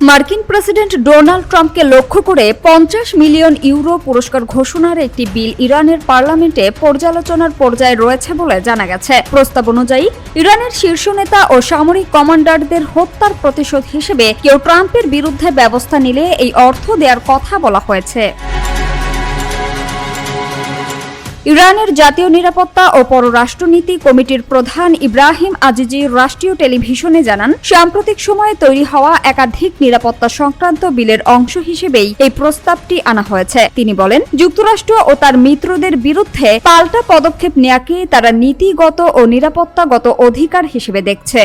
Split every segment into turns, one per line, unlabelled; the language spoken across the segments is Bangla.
মার্কিন প্রেসিডেন্ট ডোনাল্ড ট্রাম্পকে লক্ষ্য করে 50 মিলিয়ন ইউরো পুরস্কার ঘোষণার একটি বিল ইরানের পার্লামেন্টে পর্যালোচনার পর্যায়ে রয়েছে বলে জানা গেছে। প্রস্তাব অনুযায়ী ইরানের শীর্ষ নেতা ও সামরিক কমান্ডারদের হত্যার প্রতিশোধ হিসেবে কেউ ট্রাম্পের বিরুদ্ধে ব্যবস্থা নিলে এই অর্থ দেওয়ার কথা বলা হয়েছে। ইরানের জাতীয় নিরাপত্তা ও পররাষ্ট্রনীতি কমিটির প্রধান ইব্রাহিম আজিজি রাষ্ট্রীয় টেলিভিশনে জানান, সাম্প্রতিক সময়ে তৈরি হওয়া একাধিক নিরাপত্তা সংক্রান্ত বিলের অংশ হিসেবেই এই প্রস্তাবটি আনা হয়েছে। তিনি বলেন, যুক্তরাষ্ট্র ও তার মিত্রদের বিরুদ্ধে পাল্টা পদক্ষেপ নেওয়াকে তারা নীতিগত ও নিরাপত্তাগত অধিকার হিসেবে দেখছে।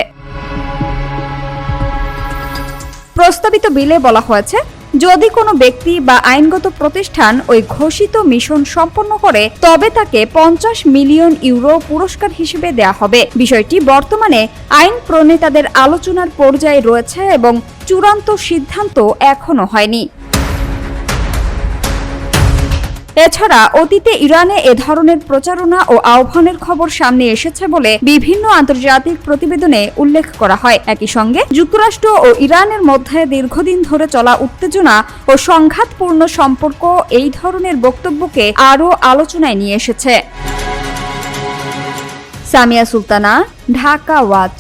প্রস্তাবিত বিলে বলা হয়েছে, যদি কোনো ব্যক্তি বা আইনগত প্রতিষ্ঠান ওই ঘোষিত মিশন সম্পন্ন করে তবে তাকে 50 মিলিয়ন ইউরো পুরস্কার হিসেবে দেয়া হবে। বিষয়টি বর্তমানে আইন প্রণেতাদের আলোচনার পর্যায়ে রয়েছে এবং চূড়ান্ত সিদ্ধান্ত এখনো হয়নি। এছাড়া অতীতে ইরানে এ ধরনের প্রচারণা ও আহ্বানের খবর সামনে এসেছে বলে বিভিন্ন আন্তর্জাতিক প্রতিবেদনে উল্লেখ করা হয়। একই সঙ্গে যুক্তরাষ্ট্র ও ইরানের মধ্যে দীর্ঘদিন ধরে চলা উত্তেজনা ও সংঘাতপূর্ণ সম্পর্ক এই ধরনের বক্তব্যকে আরও আলোচনায় নিয়ে এসেছে। সামিয়া সুলতানা, ঢাকা ওয়াচ।